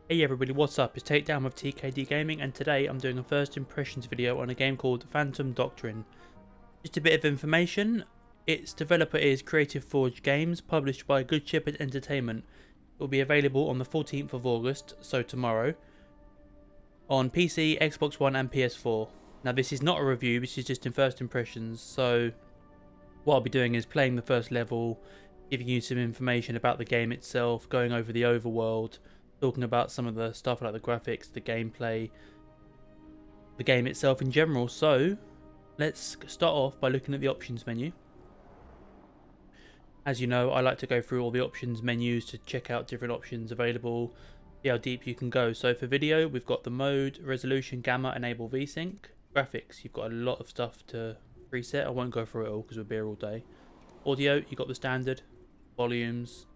Hey everybody, what's up? It's Takedown with Tkd Gaming, and today I'm doing a first impressions video on a game called Phantom Doctrine. Just a bit of information, its developer is Creative Forge Games, published by Good Shepherd Entertainment. It will be available on the 14th of August, so tomorrow, on PC, Xbox One and PS4. Now this is not a review, this is just in first impressions, so what I'll be doing is playing the first level, giving you some information about the game itself, going over the overworld, talking about some of the stuff like the graphics, the gameplay, the game itself in general. So let's start off by looking at the options menu. As you know, I like to go through all the options menus to check out different options available, see how deep you can go. So for video, we've got the mode, resolution, gamma, enable VSync. Graphics, you've got a lot of stuff to preset. I won't go through it all because we'll be here all day. Audio, you've got the standard, volumes.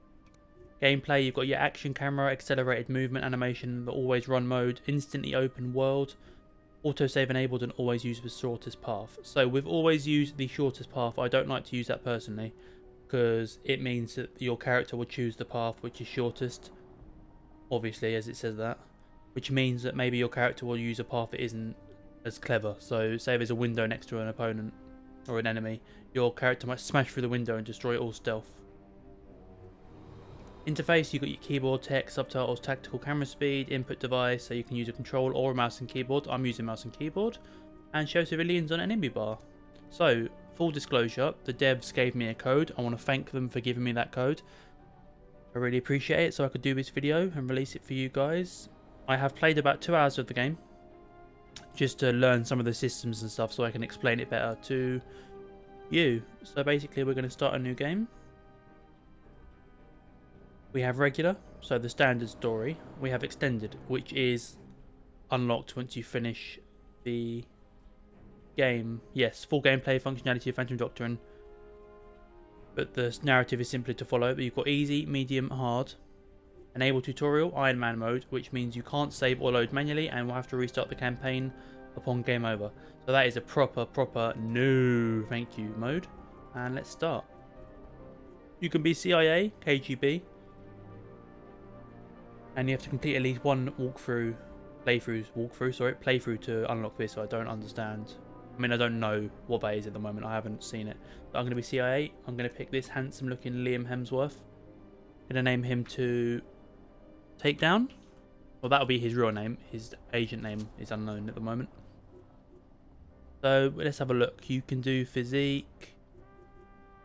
Gameplay, you've got your action camera, accelerated movement animation, the always run mode, instantly open world, autosave enabled, and always use the shortest path. So with always use the shortest path, I don't like to use that personally, because it means that your character will choose the path which is shortest, obviously, as it says that, which means that maybe your character will use a path that isn't as clever. So say there's a window next to an opponent or an enemy, your character might smash through the window and destroy it all stealth. Interface, you've got your keyboard, text, subtitles, tactical camera speed, input device, so you can use a control or a mouse and keyboard. I'm using mouse and keyboard, and show civilians on enemy bar. So, full disclosure, the devs gave me a code. I want to thank them for giving me that code. I really appreciate it, so I could do this video and release it for you guys. I have played about 2 hours of the game, just to learn some of the systems and stuff so I can explain it better to you. So basically we're going to start a new game. We have regular, so the standard story. We have extended, which is unlocked once you finish the game. Yes, full gameplay functionality of Phantom Doctrine, but the narrative is simpler to follow. But you've got easy, medium, hard. Enable tutorial, Iron Man mode, which means you can't save or load manually and will have to restart the campaign upon game over. So that is a proper no thank you mode. And let's start. You can be CIA, KGB, and you have to complete at least one playthrough to unlock this. So I don't understand. I mean, I don't know what that is at the moment. I haven't seen it. But I'm going to be CIA. I'm going to pick this handsome looking Liam Hemsworth. I'm going to name him to Takedown. Well, that'll be his real name. His agent name is unknown at the moment. So let's have a look. You can do physique.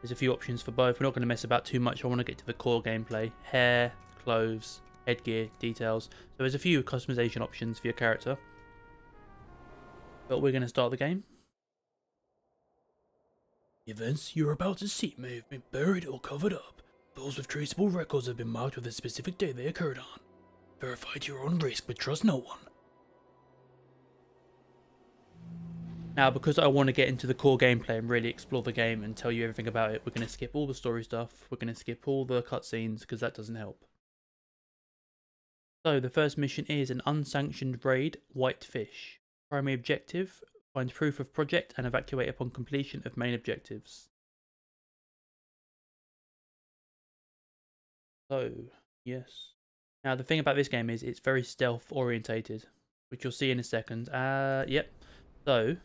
There's a few options for both. We're not going to mess about too much. I want to get to the core gameplay. Hair, clothes, headgear, details. So there's a few customization options for your character. But we're going to start the game. Events you're about to see may have been buried or covered up. Those with traceable records have been marked with a specific day they occurred on. Verify at your own risk, but trust no one. Now, because I want to get into the core gameplay and really explore the game and tell you everything about it, we're going to skip all the story stuff. We're going to skip all the cutscenes because that doesn't help. So the first mission is an unsanctioned raid, White Fish. Primary objective, find proof of project and evacuate upon completion of main objectives. So, yes. Now the thing about this game is it's very stealth orientated, which you'll see in a second. Yep. So,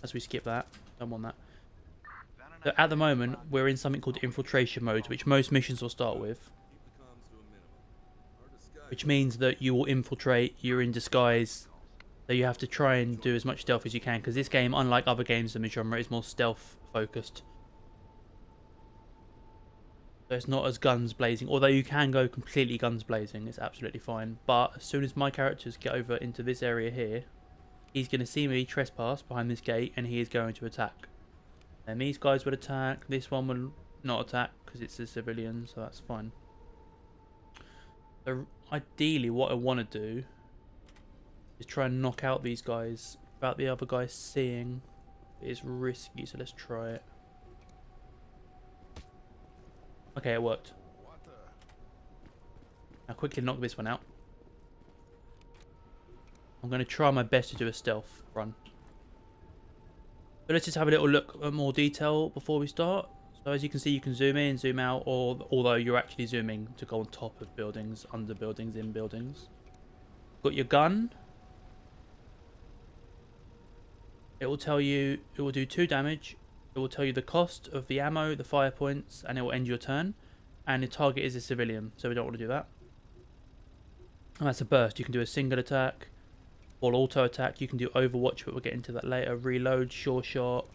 as we skip that, don't want that. So at the moment, we're in something called infiltration mode, which most missions will start with. Which means that you will infiltrate, you're in disguise, so you have to try and do as much stealth as you can, because this game, unlike other games in the genre, is more stealth focused. So it's not as guns blazing, although you can go completely guns blazing, it's absolutely fine. But as soon as my characters get over into this area here, he's going to see me trespass behind this gate and he is going to attack. And these guys would attack, this one will not attack because it's a civilian, so that's fine. So ideally what I want to do is try and knock out these guys without the other guys seeing. It's risky, so let's try it. Okay, it worked. Now quickly knock this one out. I'm going to try my best to do a stealth run. But let's just have a little look at more detail before we start. So as you can see, you can zoom in, zoom out, or although you're actually zooming to go on top of buildings, under buildings, in buildings. Got your gun. It will tell you, it will do 2 damage. It will tell you the cost of the ammo, the fire points, and it will end your turn. And the target is a civilian, so we don't want to do that. And that's a burst. You can do a single attack or auto attack. You can do Overwatch, but we'll get into that later. Reload, sure shot.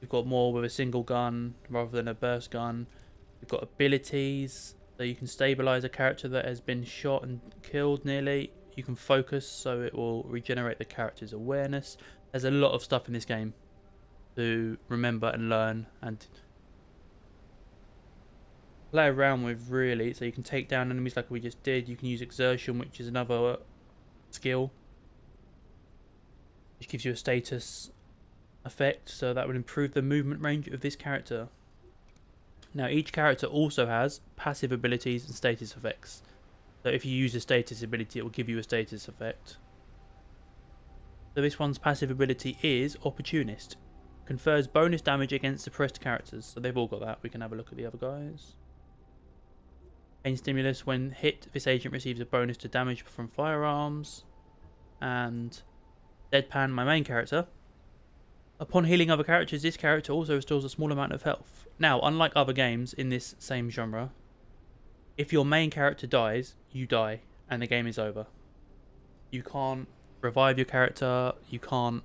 We've got more with a single gun rather than a burst gun. We've got abilities, so you can stabilize a character that has been shot and killed nearly. You can focus, so it will regenerate the character's awareness. There's a lot of stuff in this game to remember and learn and play around with, really. So you can take down enemies like we just did. You can use exertion, which is another skill, which gives you a status effect, so that would improve the movement range of this character. Now each character also has passive abilities and status effects. So if you use a status ability, it will give you a status effect. So this one's passive ability is Opportunist. Confers bonus damage against suppressed characters. So they've all got that. We can have a look at the other guys. Pain Stimulus. When hit, this agent receives a bonus to damage from firearms. And Deadpan, my main character. Upon healing other characters, this character also restores a small amount of health. Now, unlike other games in this same genre, if your main character dies, you die, and the game is over. You can't revive your character, you can't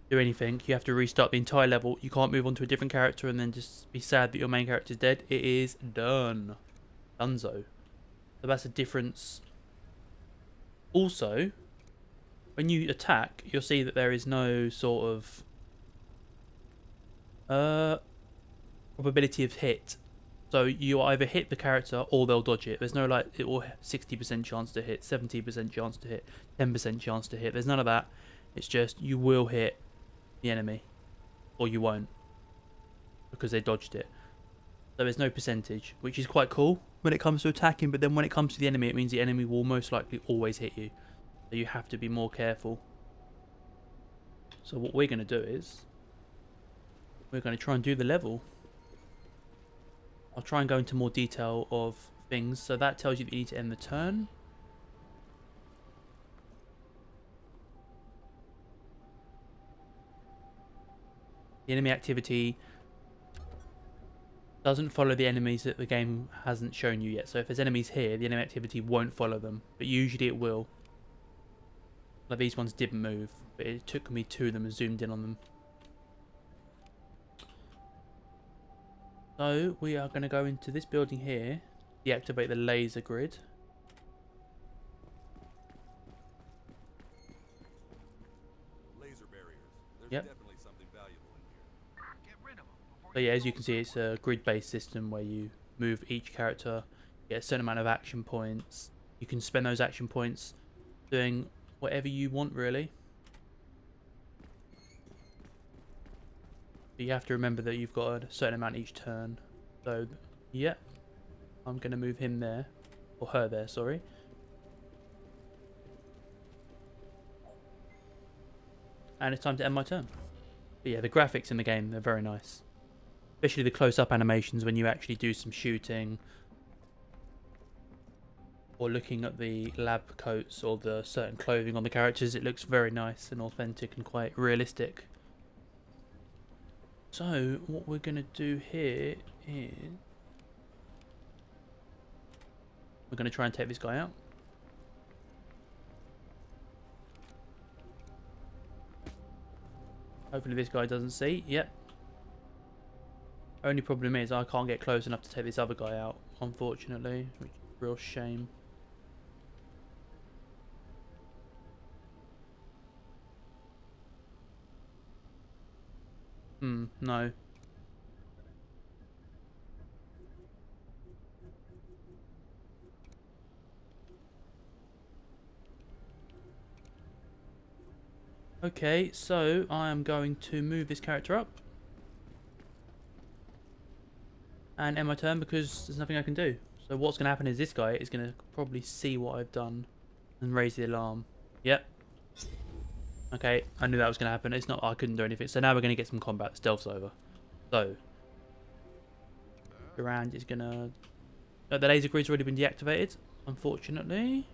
do anything, you have to restart the entire level, you can't move on to a different character and then just be sad that your main character is dead. It is done. Dunzo. So that's a difference. Also, when you attack, you'll see that there is no sort of probability of hit. So you either hit the character or they'll dodge it. There's no like it will 60% chance to hit, 70% chance to hit, 10% chance to hit. There's none of that. It's just you will hit the enemy or you won't because they dodged it. So there's no percentage, which is quite cool when it comes to attacking, but then when it comes to the enemy, it means the enemy will most likely always hit you. So you have to be more careful. So what we're going to do is we're going to try and do the level. I'll try and go into more detail of things. So that tells you that you need to end the turn. The enemy activity doesn't follow the enemies that the game hasn't shown you yet. So if there's enemies here, the enemy activity won't follow them. But usually it will. Like these ones didn't move, but it took me to them and zoomed in on them. So we are going to go into this building here, deactivate the laser grid. Laser barriers. There's Yep. definitely something valuable in here. Get rid of them before So yeah, as you can see, it's a grid-based system where you move each character, get a certain amount of action points. You can spend those action points doing whatever you want, really. But you have to remember that you've got a certain amount each turn. So, yeah, I'm going to move him there, or her there, sorry. And it's time to end my turn. But yeah, the graphics in the game, they're very nice. Especially the close-up animations when you actually do some shooting. Or looking at the lab coats or the certain clothing on the characters, it looks very nice and authentic and quite realistic. So, what we're going to do here is we're going to try and take this guy out. Hopefully this guy doesn't see. Yep. Only problem is I can't get close enough to take this other guy out, unfortunately, which is a real shame. No. Okay, so I am going to move this character up. And end my turn because there's nothing I can do. So what's going to happen is this guy is going to probably see what I've done and raise the alarm. Yep. Okay, I knew that was going to happen. It's not, I couldn't do anything. So now we're going to get some combat. Stealth's over. So, Durand is gonna... the laser grid's already been deactivated, unfortunately.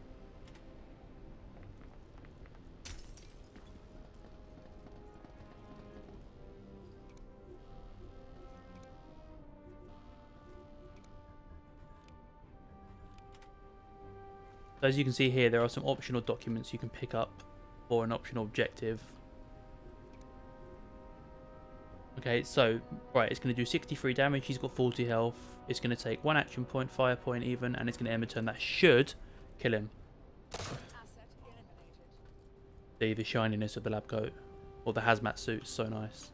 So as you can see here, there are some optional documents you can pick up for an optional objective. Okay, so, right, it's going to do 63 damage, he's got 40 health, it's going to take 1 action point, fire point even, and it's going to end a turn. That should kill him. See, the shininess of the lab coat, or the hazmat suit is so nice.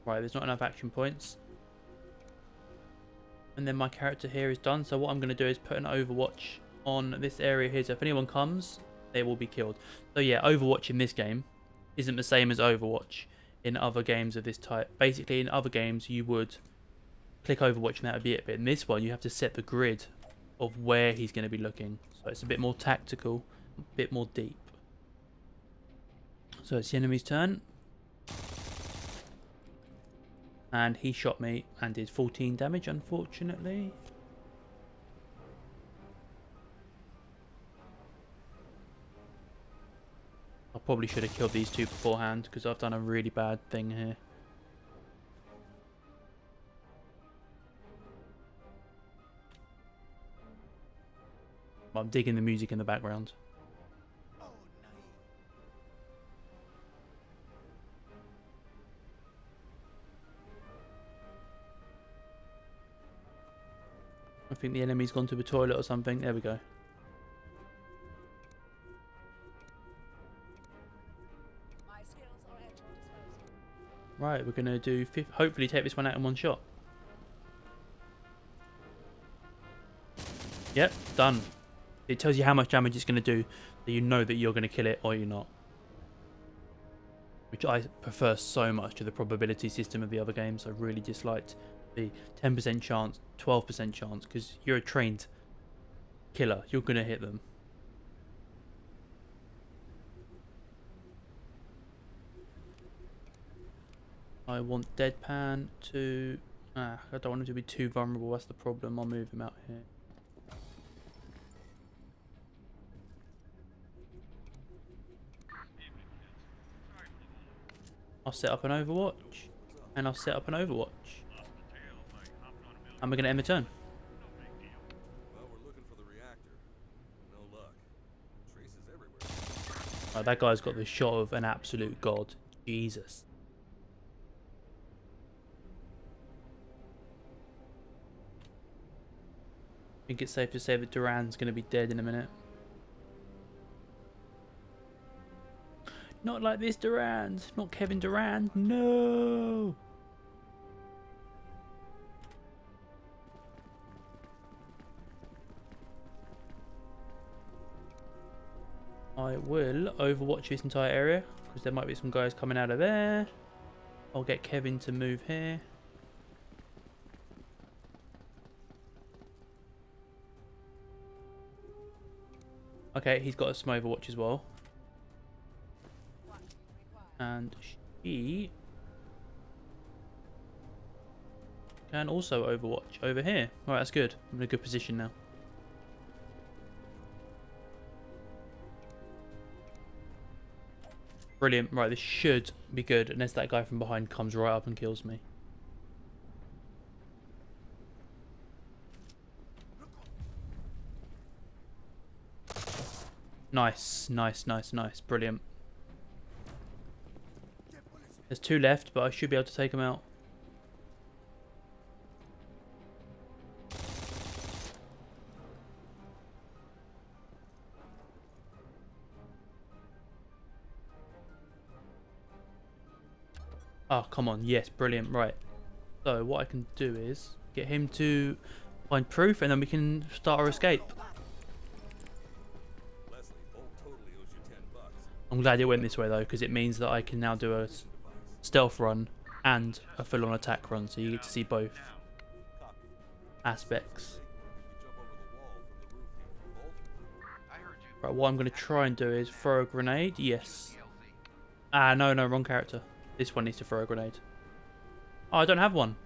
Right, there's not enough action points. And then my character here is done. So what I'm going to do is put an Overwatch on this area here. So if anyone comes, they will be killed. So yeah, Overwatch in this game isn't the same as Overwatch in other games of this type. Basically, in other games, you would click Overwatch and that would be it. But in this one, you have to set the grid of where he's going to be looking. So it's a bit more tactical, a bit more deep. So it's the enemy's turn. And he shot me and did 14 damage, unfortunately. I probably should have killed these two beforehand because I've done a really bad thing here. I'm digging the music in the background. I think the enemy's gone to the toilet or something. There we go. Right, we're going to do... hopefully take this one out in one shot. Yep, done. It tells you how much damage it's going to do, so you know that you're going to kill it or you're not. Which I prefer so much to the probability system of the other games. I really disliked the 10% chance, 12% chance, because you're a trained killer. You're going to hit them. I want Deadpan to... I don't want him to be too vulnerable, that's the problem. I'll move him out here. I'll set up an Overwatch. And I'll set up an Overwatch. And we're going to end the turn. Well, we're looking for the reactor. No luck. Traces everywhere. Right, that guy's got the shot of an absolute god. Jesus. I think it's safe to say that Duran's going to be dead in a minute. Not like this, Durand. Not Kevin Durand. No. I will overwatch this entire area because there might be some guys coming out of there. I'll get Kevin to move here. Okay, he's got some overwatch as well. And she can also overwatch over here. Alright, that's good. I'm in a good position now. Brilliant. Right, this should be good unless that guy from behind comes right up and kills me. Nice, nice, nice, nice. Brilliant. There's two left, but I should be able to take them out. Oh, come on. Yes, brilliant. Right. So what I can do is get him to find proof and then we can start our escape. Leslie, Bolt totally owes you $10. I'm glad it went this way though, because it means that I can now do a stealth run and a full-on attack run, so you get to see both aspects. Right, what I'm going to try and do is throw a grenade. Yes. Ah, no, no, wrong character. This one needs to throw a grenade. Oh, I don't have one.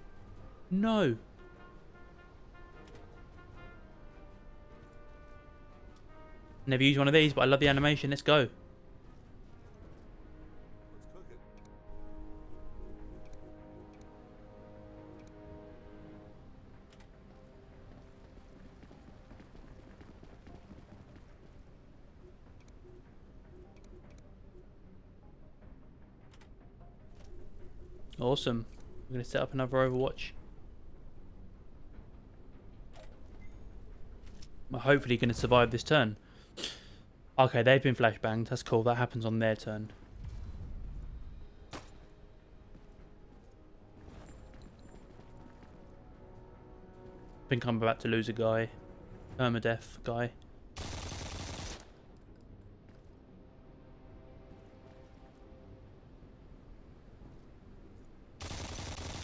No. Never used one of these, but I love the animation. Let's go. Let's cook it. Awesome. I'm going to set up another Overwatch. I'm hopefully going to survive this turn. Okay, they've been flashbanged. That's cool. That happens on their turn. I think I'm about to lose a guy. Permadeath guy.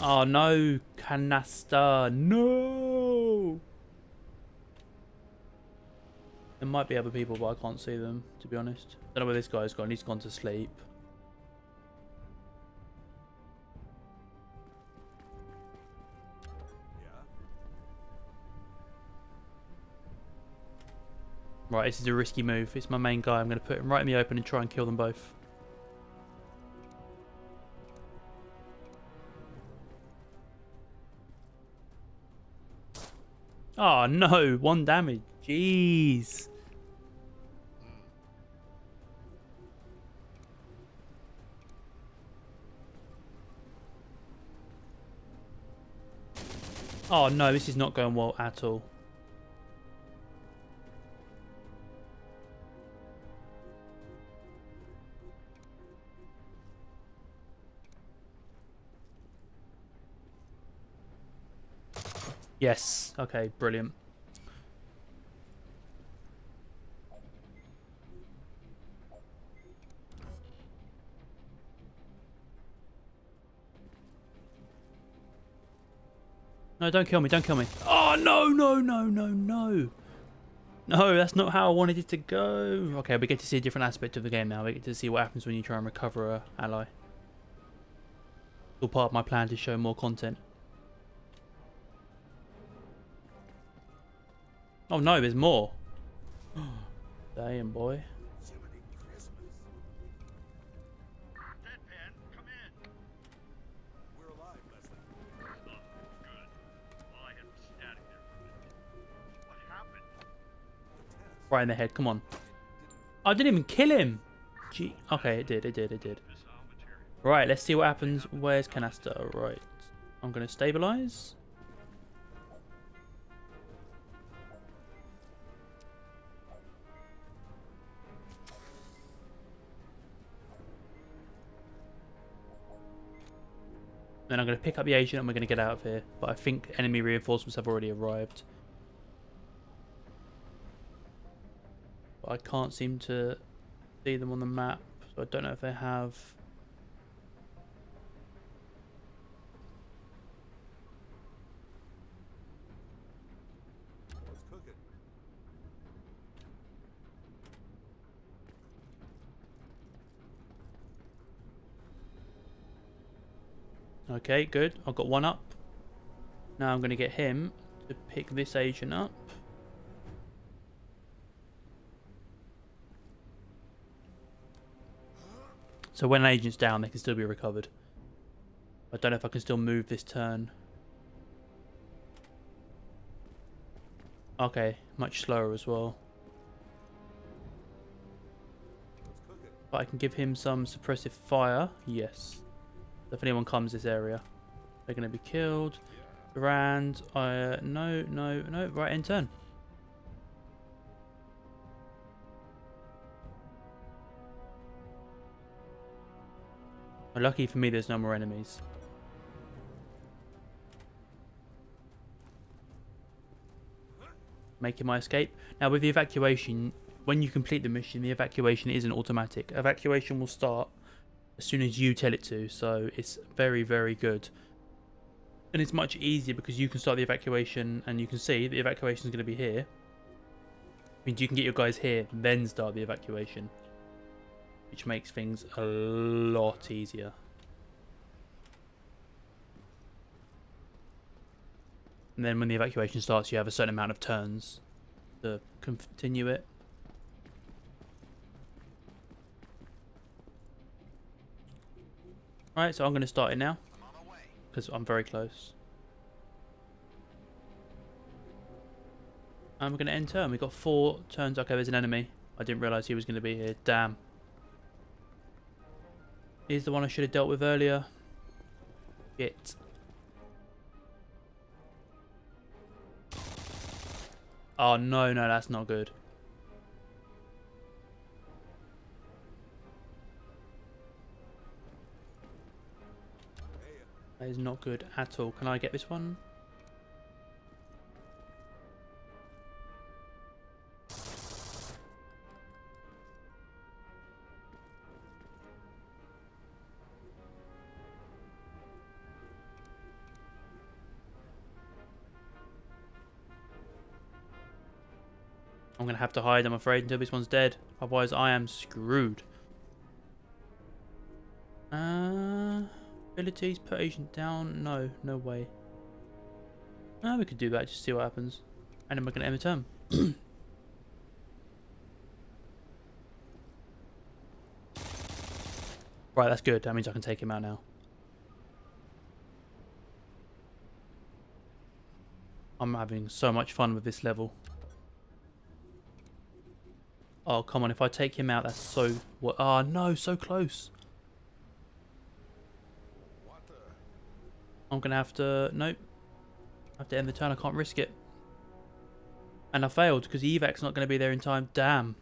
Oh no, canister, no! There might be other people, but I can't see them, to be honest. Don't know where this guy's gone, he's gone to sleep. Yeah. Right, this is a risky move. It's my main guy. I'm going to put him right in the open and try and kill them both. Oh no, 1 damage. Jeez. Oh no, this is not going well at all. Yes. Okay, brilliant. No, don't kill me, don't kill me. Oh, no, no, no, no, no. No, that's not how I wanted it to go. Okay, we get to see a different aspect of the game now. We get to see what happens when you try and recover an ally. It's all part of my plan to show more content. Oh no, there's more. Damn, boy. Jiminy Christmas. Deadpan, come in. We're alive, Leslie. Oh, good. Well, I had static there for a minute. What happened? Right in the head, come on. I didn't even kill him. Gee. Okay, it did. Missile material. Right, let's see what happens. Where's canister? Right. I'm going to stabilize. Then I'm going to pick up the agent and we're going to get out of here. But I think enemy reinforcements have already arrived. But I can't seem to see them on the map. So I don't know if they have... Let's cook it. Okay, good. I've got one up. Now I'm going to get him to pick this agent up. So when an agent's down, they can still be recovered. I don't know if I can still move this turn. Okay, much slower as well. Let's cook it. But I can give him some suppressive fire. Yes. If anyone comes this area, they're going to be killed. Rand, no, no, no. Right, end turn. Well, lucky for me, there's no more enemies. Making my escape. Now, with the evacuation, when you complete the mission, the evacuation isn't automatic. Evacuation will start as soon as you tell it to, so it's very, very good. And it's much easier because you can start the evacuation and you can see the evacuation is going to be here. Means you can get your guys here, then start the evacuation. which makes things a lot easier. And then when the evacuation starts, you have a certain amount of turns to continue it. Alright, so I'm going to start it now, because I'm very close. And we're going to end turn. We've got 4 turns. Okay, there's an enemy. I didn't realise he was going to be here. Damn. He's the one I should have dealt with earlier. Shit. Oh, no, that's not good. That is not good at all. Can I get this one? I'm going to have to hide, I'm afraid, until this one's dead. Otherwise, I am screwed. Abilities, put agent down. No, no way. We could do that, just see what happens. And then we're going to end the turn. Right, that's good. That means I can take him out now. I'm having so much fun with this level. Oh, come on. If I take him out, that's so... What? Oh, no. So close. I'm going to have to... Nope. I have to end the turn. I can't risk it. And I failed because the evac's not going to be there in time. Damn.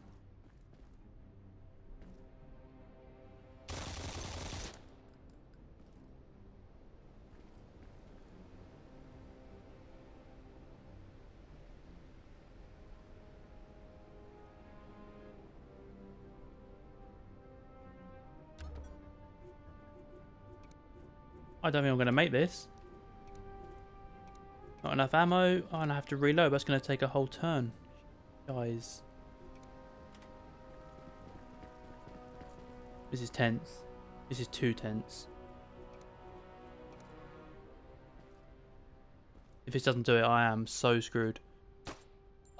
I don't think I'm going to make this. Not enough ammo. Oh, and I have to reload. That's going to take a whole turn. Guys. This is tense. This is too tense. If this doesn't do it, I am so screwed.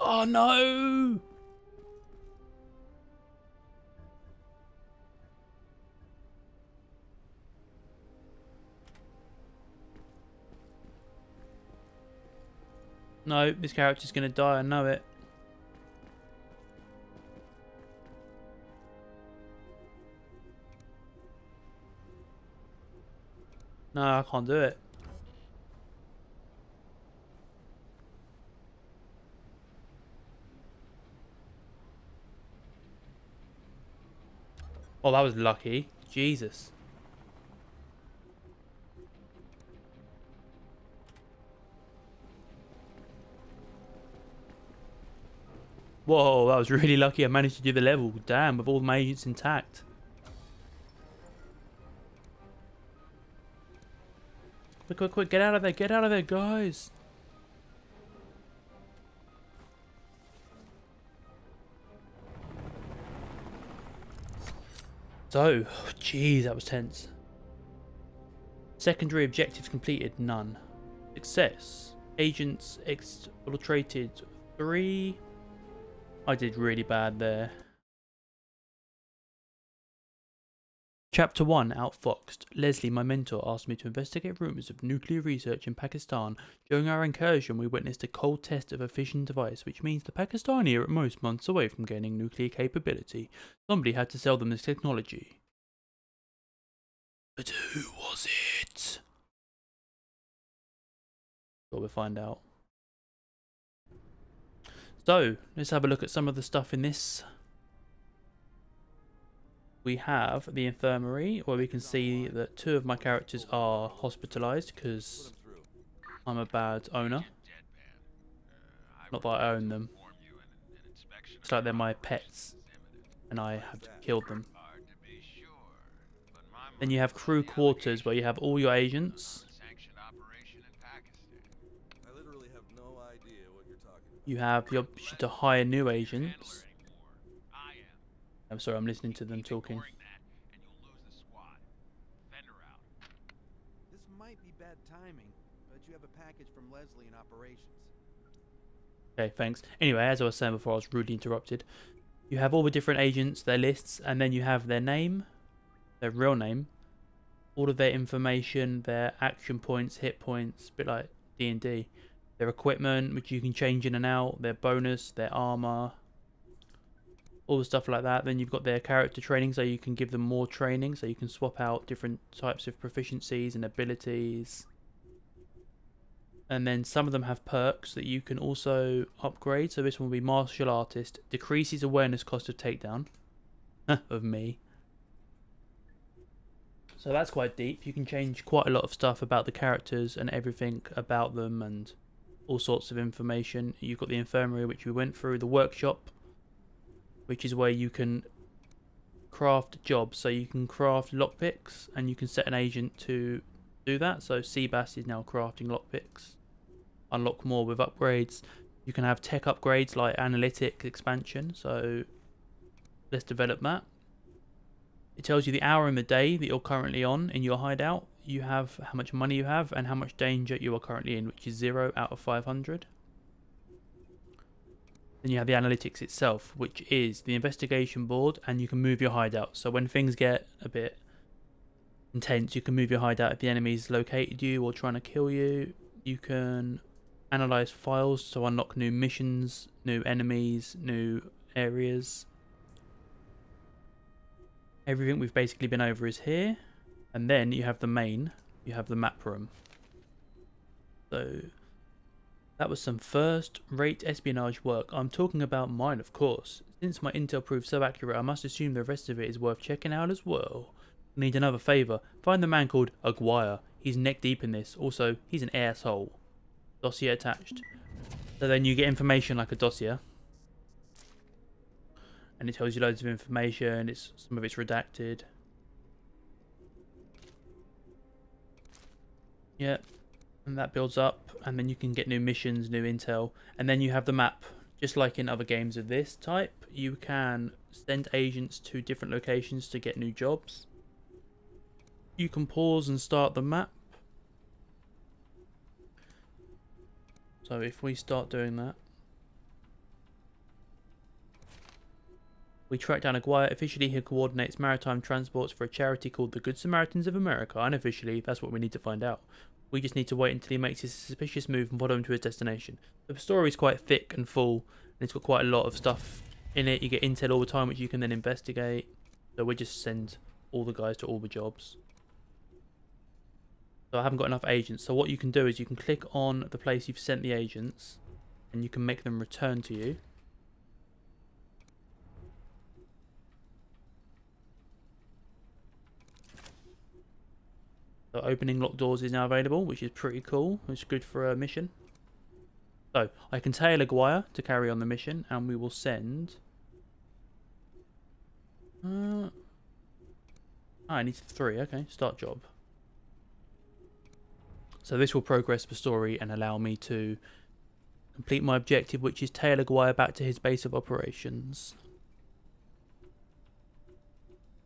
Oh, no! No, this character's going to die, I know it. No, I can't do it. Oh, that was lucky. Jesus. Whoa, that was really lucky. I managed to do the level. Damn, with all my agents intact. Quick, quick, quick. Get out of there. Get out of there, guys. So, jeez, that was tense. Secondary objectives completed. None. Success. Agents exfiltrated 3. I did really bad there. Chapter 1, Outfoxed. Leslie, my mentor, asked me to investigate rumours of nuclear research in Pakistan. During our incursion, we witnessed a cold test of a fission device, which means the Pakistani are at most months away from gaining nuclear capability. Somebody had to sell them this technology. But who was it? Well, we'll find out. So, let's have a look at some of the stuff in this. We have the infirmary, where we can see that 2 of my characters are hospitalised because I'm a bad owner. Not that I own them. It's like they're my pets and I have killed them. Then you have crew quarters where you have all your agents. You have the option to hire new agents. I'm sorry, I'm listening to them talking. Ignoring that, and you'll lose the squad. Fender out. This might be bad timing, but you have a package from Leslie in operations. Okay, thanks. Anyway, as I was saying before, I was rudely interrupted. You have all the different agents, their lists, and then you have their name, their real name, all of their information, their action points, hit points, a bit like D&D. Their equipment, which you can change in and out, their bonus, their armor, all the stuff like that. Then you've got their character training, so you can give them more training, so you can swap out different types of proficiencies and abilities. And then some of them have perks that you can also upgrade. So this one will be Martial Artist, decreases awareness cost of takedown of me. So that's quite deep. You can change quite a lot of stuff about the characters and everything about them and all sorts of information. You've got the infirmary, which we went through, the workshop, which is where you can craft jobs. So you can craft lockpicks and you can set an agent to do that. So Seabass is now crafting lockpicks. Unlock more with upgrades. You can have tech upgrades like analytic expansion. So let's develop that. It tells you the hour in the day that you're currently on in your hideout. You have how much money you have and how much danger you are currently in, which is 0 out of 500. Then you have the analytics itself, which is the investigation board, and you can move your hideout. So when things get a bit intense, you can move your hideout if the enemy's located you or trying to kill you. You can analyze files to unlock new missions, new enemies, new areas. Everything we've basically been over is here. And then you have the main, you have the map room. So that was some first rate espionage work. I'm talking about mine, of course. Since my intel proved so accurate, I must assume the rest of it is worth checking out as well. I need another favour. Find the man called Aguirre. He's neck deep in this. Also, he's an asshole. Dossier attached. So then you get information like a dossier. And it tells you loads of information. Some of it's redacted. Yeah, and that builds up, and then you can get new missions, new intel, and then you have the map. Just like in other games of this type, you can send agents to different locations to get new jobs. You can pause and start the map. So if we start doing that, we track down Aguirre. Officially, he coordinates maritime transports for a charity called the Good Samaritans of America. Unofficially, that's what we need to find out. We just need to wait until he makes his suspicious move and follow him to his destination. The story is quite thick and full, and it's got quite a lot of stuff in it. You get intel all the time, which you can then investigate. So we just send all the guys to all the jobs. So I haven't got enough agents. So what you can do is you can click on the place you've sent the agents, and you can make them return to you. So opening locked doors is now available, which is pretty cool. It's good for a mission. So I can tail Aguirre to carry on the mission, and we will send. I need 3. Okay, start job. So this will progress the story and allow me to complete my objective, which is tail Aguirre back to his base of operations.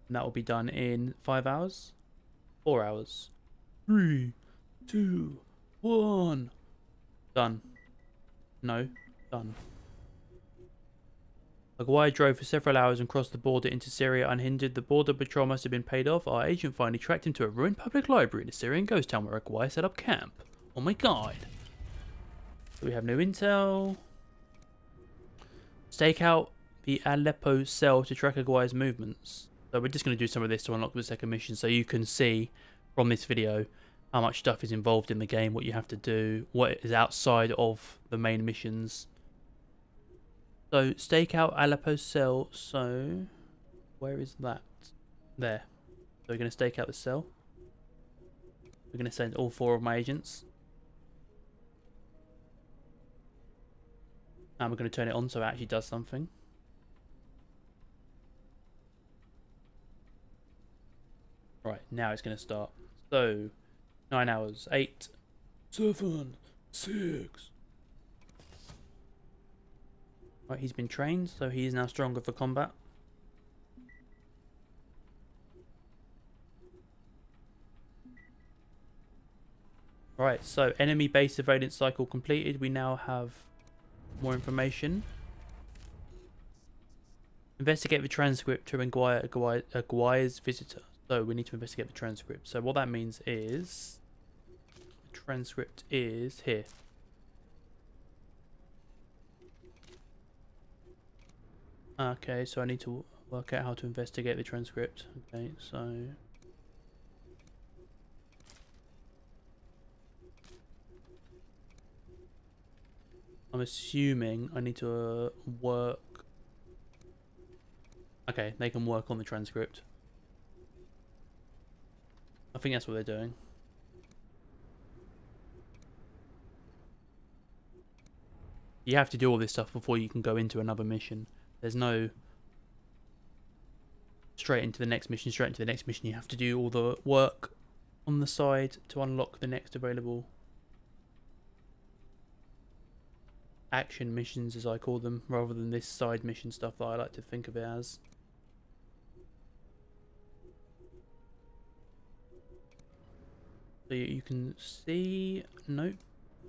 And that will be done in 5 hours, 4 hours. 3, 2, 1. Done. No, done. Aguirre drove for several hours and crossed the border into Syria unhindered. The border patrol must have been paid off. Our agent finally tracked him to a ruined public library in a Syrian ghost town where Aguirre set up camp. Oh my god. So we have new intel. Stake out the Aleppo cell to track Aguirre's movements. So we're just going to do some of this to unlock the second mission, so you can see from this video how much stuff is involved in the game, what you have to do, what is outside of the main missions. So stake out Aleppo cell. So where is that? There. So we're going to stake out the cell. We're going to send all 4 of my agents. And we're going to turn it on so it actually does something. Right, now it's going to start. So 9 hours, 8, 7, 6. Right, he's been trained, so he is now stronger for combat. Right, so enemy base surveillance cycle completed. We now have more information. Investigate the transcript to inquire Aguirre's visitor. So we need to investigate the transcript. So what that means is the transcript is here. Okay, so I need to work out how to investigate the transcript. Okay, so I'm assuming I need to work. Okay, they can work on the transcript. I think that's what they're doing. You have to do all this stuff before you can go into another mission. There's no straight into the next mission, straight into the next mission. You have to do all the work on the side to unlock the next available action missions, as I call them, rather than this side mission stuff that I like to think of it as. So you can see, nope,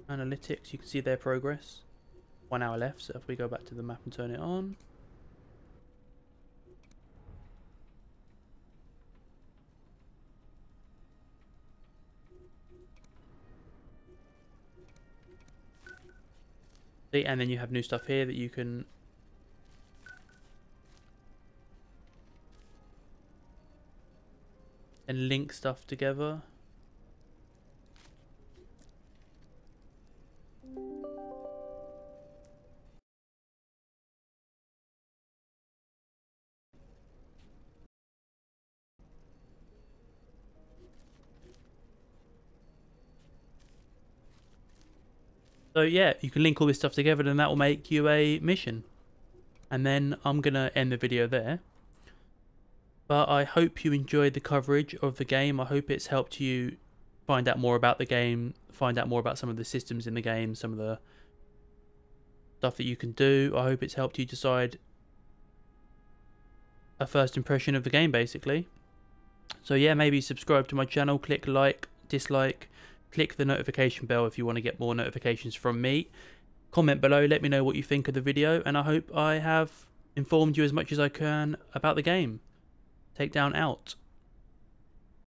analytics, you can see their progress. 1 hour left, so if we go back to the map and turn it on. See, and then you have new stuff here that you can and link stuff together. So yeah, you can link all this stuff together and that will make you a mission. And then I'm going to end the video there. But I hope you enjoyed the coverage of the game. I hope it's helped you find out more about the game, find out more about some of the systems in the game, some of the stuff that you can do. I hope it's helped you decide a first impression of the game, basically. So yeah, maybe subscribe to my channel, click like, dislike, click the notification bell if you want to get more notifications from me. Comment below, let me know what you think of the video, and I hope I have informed you as much as I can about the game. Takedown out.